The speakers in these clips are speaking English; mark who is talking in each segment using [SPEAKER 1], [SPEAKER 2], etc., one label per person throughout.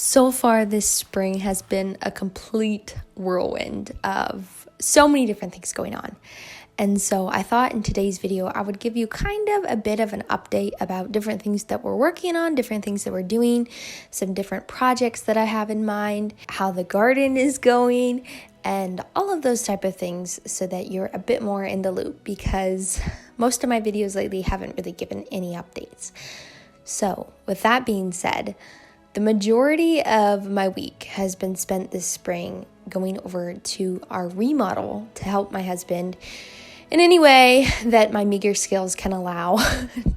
[SPEAKER 1] So far, this spring has been a complete whirlwind of so many different things going on. And so I thought in today's video, I would give you kind of a bit of an update about different things that we're working on, different things that we're doing, some different projects that I have in mind, how the garden is going, and all of those type of things so that you're a bit more in the loop, because most of my videos lately haven't really given any updates. So with that being said, the majority of my week has been spent this spring going over to our remodel to help my husband in any way that my meager skills can allow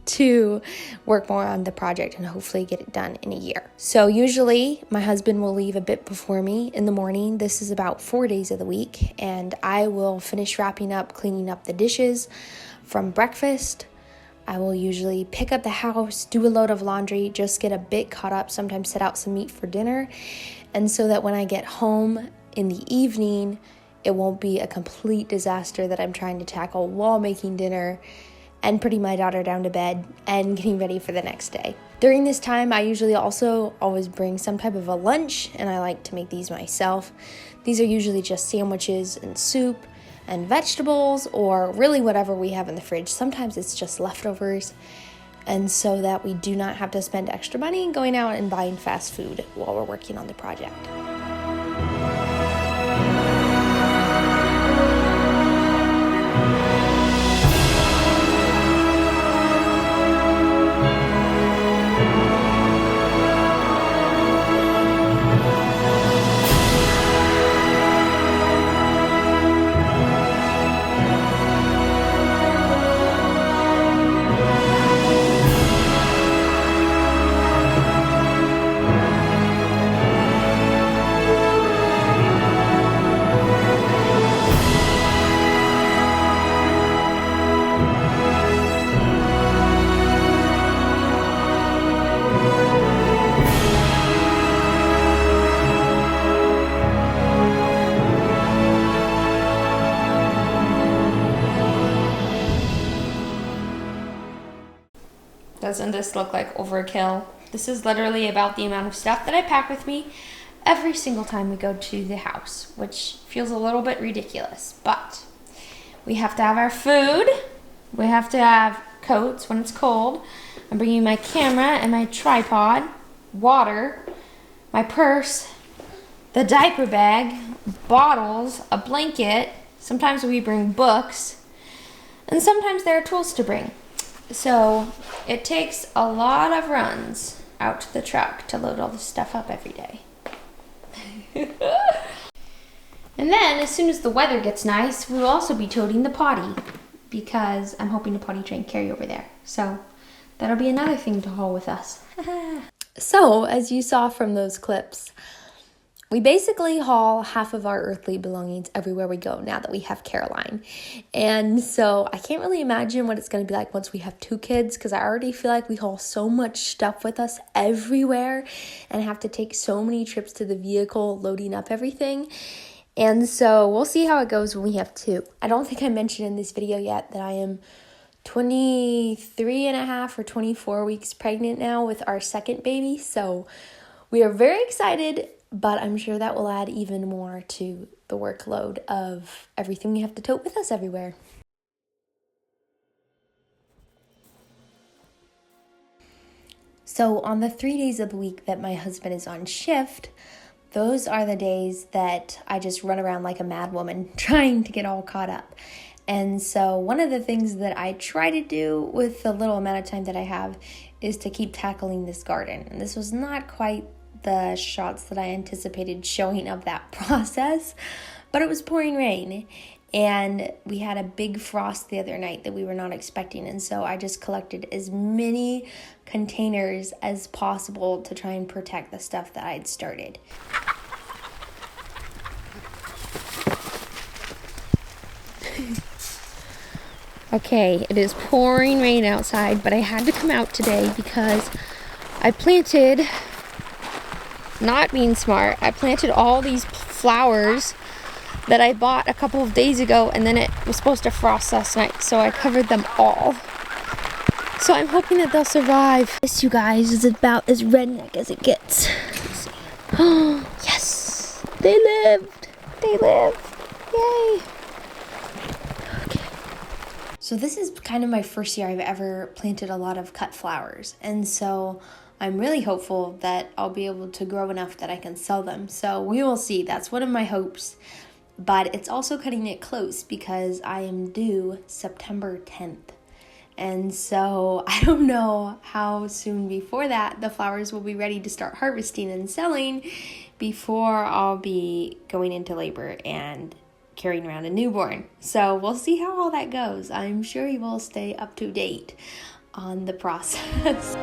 [SPEAKER 1] to work more on the project and hopefully get it done in a year. So usually my husband will leave a bit before me in the morning. This is about 4 days of the week, and I will finish wrapping up, cleaning up the dishes from breakfast. I will usually pick up the house, do a load of laundry, just get a bit caught up, sometimes set out some meat for dinner. And so that when I get home in the evening, it won't be a complete disaster that I'm trying to tackle while making dinner and putting my daughter down to bed and getting ready for the next day. During this time, I usually also always bring some type of a lunch, and I like to make these myself. These are usually just sandwiches and soup and vegetables, or really whatever we have in the fridge. Sometimes it's just leftovers, and so that we do not have to spend extra money going out and buying fast food while we're working on the project. Doesn't this look like overkill? This is literally about the amount of stuff that I pack with me every single time we go to the house, which feels a little bit ridiculous. But we have to have our food. We have to have coats when it's cold. I'm bringing my camera and my tripod, water, my purse, the diaper bag, bottles, a blanket. Sometimes we bring books, and sometimes there are tools to bring. So it takes a lot of runs out to the truck to load all this stuff up every day. And then as soon as the weather gets nice, we will also be toting the potty, because I'm hoping to potty train Carrie over there. So that'll be another thing to haul with us. So as you saw from those clips, we basically haul half of our earthly belongings everywhere we go now that we have Caroline. And so I can't really imagine what it's going to be like once we have 2 kids, because I already feel like we haul so much stuff with us everywhere and have to take so many trips to the vehicle loading up everything. And so we'll see how it goes when we have 2. I don't think I mentioned in this video yet that I am 23 and a half or 24 weeks pregnant now with our second baby. So we are very excited, but I'm sure that will add even more to the workload of everything we have to tote with us everywhere. So on the 3 days of the week that my husband is on shift, those are the days that I just run around like a mad woman trying to get all caught up. And so one of the things that I try to do with the little amount of time that I have is to keep tackling this garden. And this was not quite the shots that I anticipated showing of that process, but it was pouring rain, and we had a big frost the other night that we were not expecting, and so I just collected as many containers as possible to try and protect the stuff that I'd started. Okay, it is pouring rain outside, but I had to come out today because I planted, not being smart, I planted all these flowers that I bought a couple of days ago, and then it was supposed to frost last night, so I covered them all. So I'm hoping that they'll survive. This, you guys, is about as redneck as it gets. Yes! They lived! They lived! Yay! Okay. So this is kind of my first year I've ever planted a lot of cut flowers. And so I'm really hopeful that I'll be able to grow enough that I can sell them. So we will see. That's one of my hopes. But it's also cutting it close because I am due September 10th. And so I don't know how soon before that the flowers will be ready to start harvesting and selling before I'll be going into labor and carrying around a newborn. So we'll see how all that goes. I'm sure you will stay up to date on the process.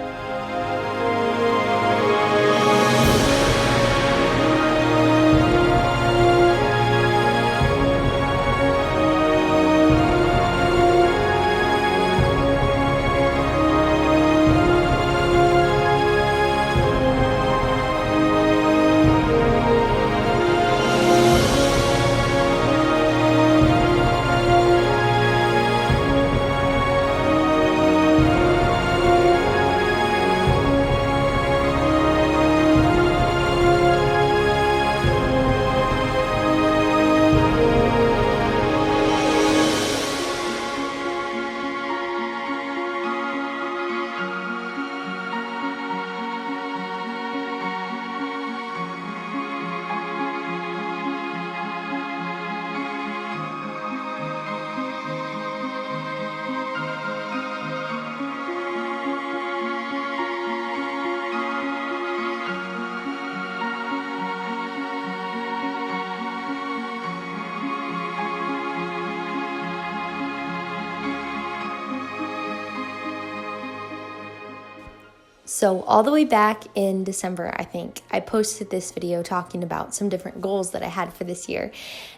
[SPEAKER 1] So all the way back in December, I think, I posted this video talking about some different goals that I had for this year.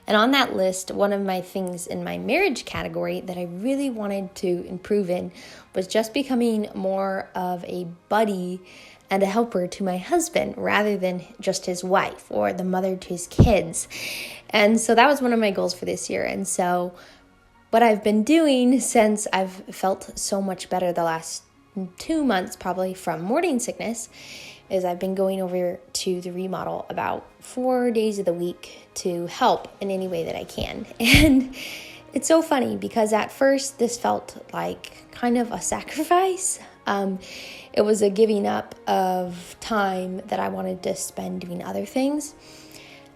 [SPEAKER 1] And on that list, one of my things in my marriage category that I really wanted to improve in was just becoming more of a buddy and a helper to my husband rather than just his wife or the mother to his kids. And so that was one of my goals for this year. And so what I've been doing since I've felt so much better the last 2 months probably from morning sickness is I've been going over to the remodel about 4 days of the week to help in any way that I can. And it's so funny because at first this felt like kind of a sacrifice. It was a giving up of time that I wanted to spend doing other things.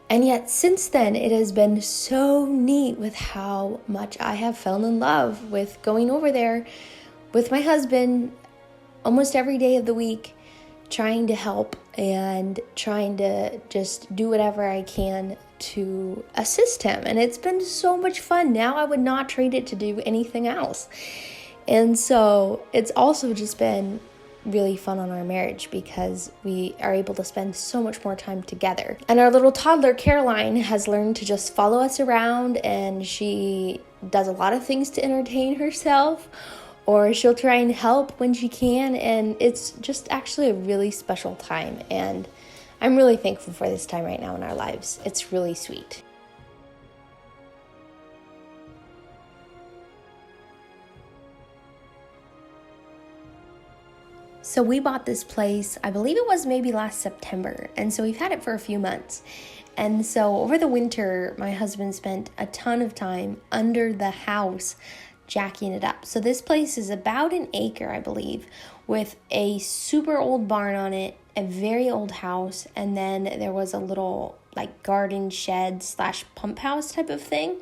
[SPEAKER 1] And yet since then, it has been so neat with how much I have fallen in love with going over there with my husband almost every day of the week, trying to help and trying to just do whatever I can to assist him. And it's been so much fun. Now I would not trade it to do anything else. And so it's also just been really fun on our marriage because we are able to spend so much more time together. And our little toddler, Caroline, has learned to just follow us around, and she does a lot of things to entertain herself, or she'll try and help when she can, and it's just actually a really special time, and I'm really thankful for this time right now in our lives. It's really sweet. So we bought this place, I believe it was maybe last September, and so we've had it for a few months. And so over the winter, my husband spent a ton of time under the house jacking it up. So this place is about an acre, I believe, with a super old barn on it, a very old house, and then there was a little like garden shed / pump house type of thing.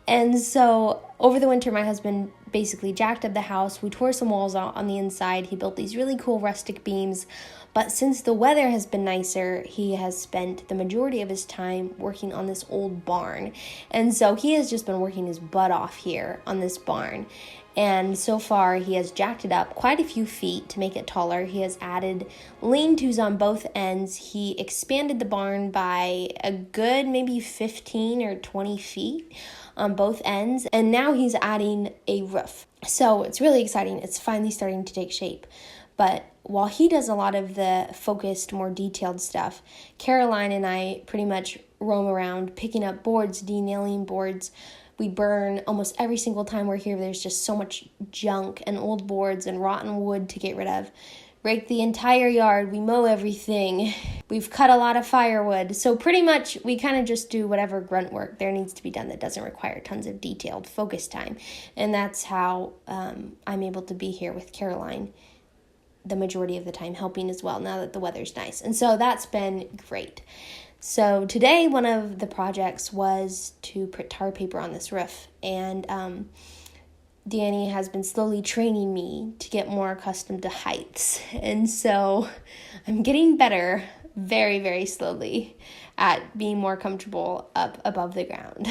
[SPEAKER 1] And so over the winter, my husband basically jacked up the house. We tore some walls out on the inside. He built these really cool rustic beams. But since the weather has been nicer, he has spent the majority of his time working on this old barn. And so he has just been working his butt off here on this barn. And so far, he has jacked it up quite a few feet to make it taller. He has added lean-tos on both ends. He expanded the barn by a good maybe 15 or 20 feet on both ends. And now he's adding a roof. So it's really exciting. It's finally starting to take shape. But while he does a lot of the focused, more detailed stuff, Caroline and I pretty much roam around picking up boards, denailing boards. We burn almost every single time we're here. There's just so much junk and old boards and rotten wood to get rid of. rake the entire yard, we mow everything, we've cut a lot of firewood. So pretty much we kind of just do whatever grunt work there needs to be done that doesn't require tons of detailed focus time. And that's how I'm able to be here with Caroline the majority of the time, helping as well now that the weather's nice. And so that's been great. So today one of the projects was to put tar paper on this roof, and Danny has been slowly training me to get more accustomed to heights. And so I'm getting better very, very slowly at being more comfortable up above the ground.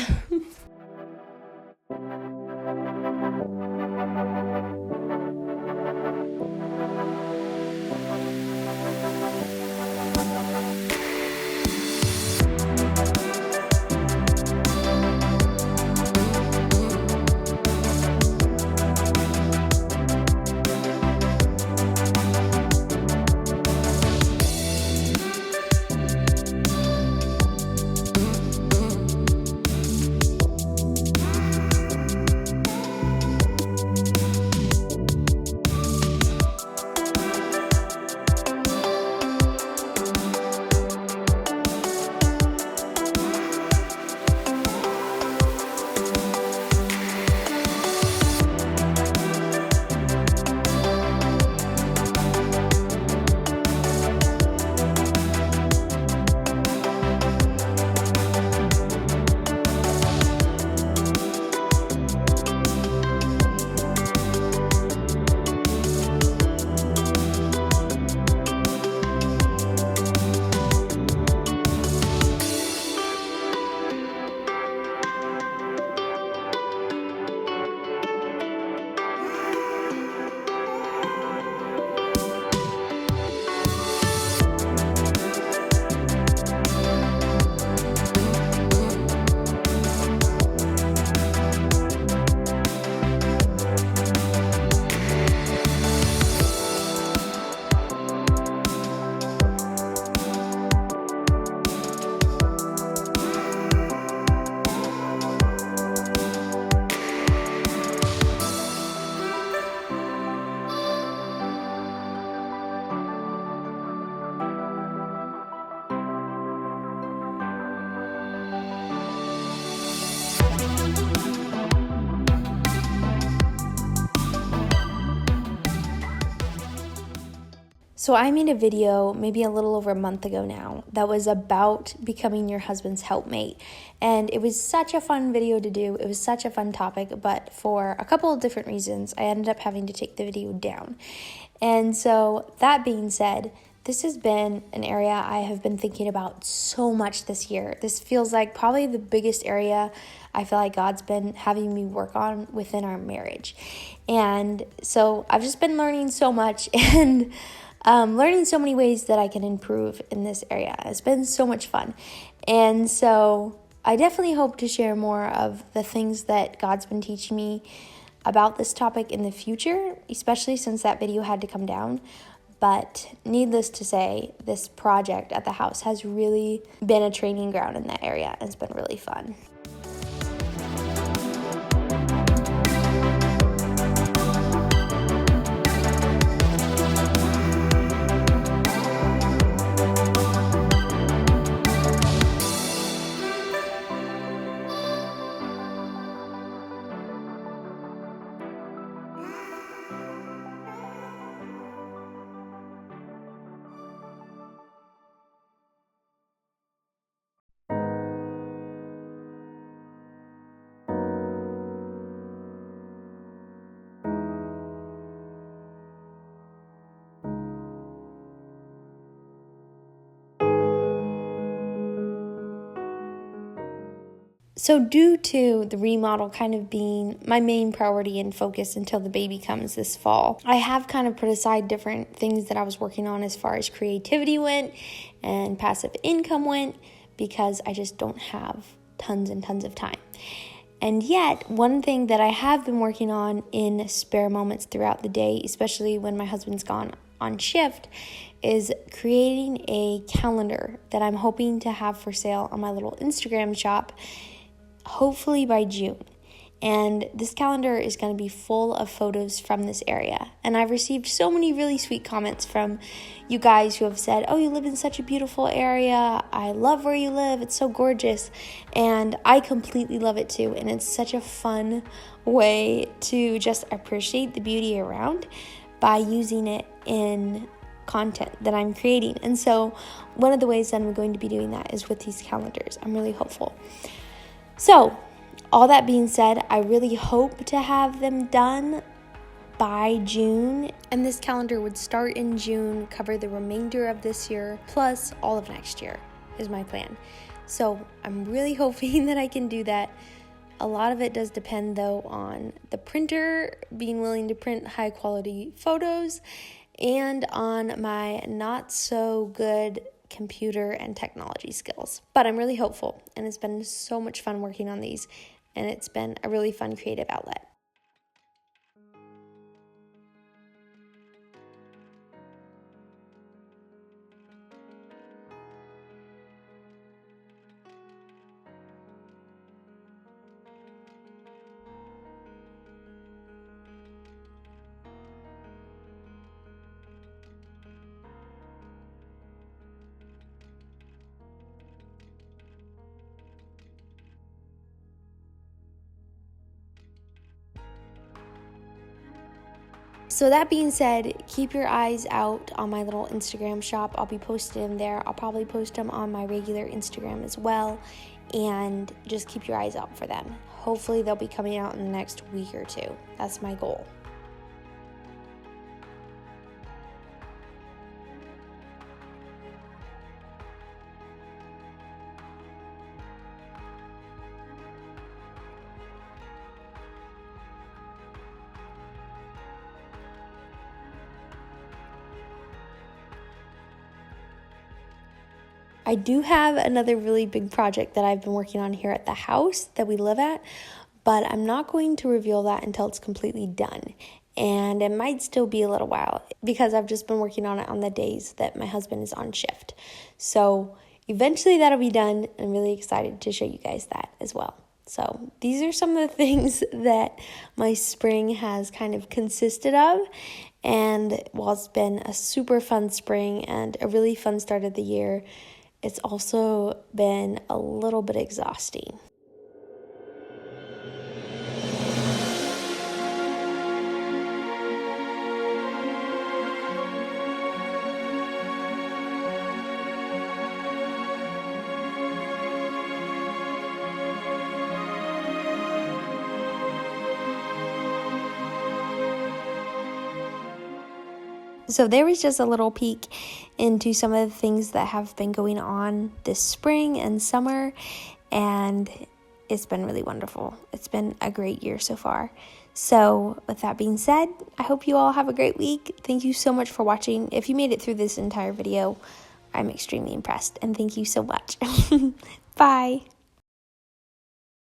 [SPEAKER 1] So I made a video maybe a little over a month ago now that was about becoming your husband's helpmate. And it was such a fun video to do. It was such a fun topic, but for a couple of different reasons, I ended up having to take the video down. And so that being said, this has been an area I have been thinking about so much this year. This feels like probably the biggest area I feel like God's been having me work on within our marriage. And so I've just been learning so much and learning so many ways that I can improve in this area. It's been so much fun. And so I definitely hope to share more of the things that God's been teaching me about this topic in the future, especially since that video had to come down. But needless to say, this project at the house has really been a training ground in that area, and it's been really fun. So due to the remodel kind of being my main priority and focus until the baby comes this fall, I have kind of put aside different things that I was working on as far as creativity went and passive income went, because I just don't have tons and tons of time. And yet, one thing that I have been working on in spare moments throughout the day, especially when my husband's gone on shift, is creating a calendar that I'm hoping to have for sale on my little Instagram shop, hopefully by June. And this calendar is going to be full of photos from this area. And I've received so many really sweet comments from you guys who have said, oh, you live in such a beautiful area. I love where you live. It's so gorgeous. And I completely love it too. And it's such a fun way to just appreciate the beauty around by using it in content that I'm creating. And so one of the ways that I'm going to be doing that is with these calendars. I'm really hopeful. So all that being said, I really hope to have them done by June. And this calendar would start in June, cover the remainder of this year, plus all of next year is my plan. So I'm really hoping that I can do that. A lot of it does depend, though, on the printer being willing to print high quality photos and on my not so good computer and technology skills. But I'm really hopeful, and it's been so much fun working on these, and it's been a really fun creative outlet. So that being said, keep your eyes out on my little Instagram shop. I'll be posting them there. I'll probably post them on my regular Instagram as well. And just keep your eyes out for them. Hopefully they'll be coming out in the next week or two. That's my goal. I do have another really big project that I've been working on here at the house that we live at, but I'm not going to reveal that until it's completely done. And it might still be a little while because I've just been working on it on the days that my husband is on shift. So eventually that'll be done. I'm really excited to show you guys that as well. So these are some of the things that my spring has kind of consisted of. And while it's been a super fun spring and a really fun start of the year, it's also been a little bit exhausting. So there was just a little peek into some of the things that have been going on this spring and summer, and it's been really wonderful. It's been a great year so far. So with that being said, I hope you all have a great week. Thank you so much for watching. If you made it through this entire video, I'm extremely impressed, and thank you so much. Bye.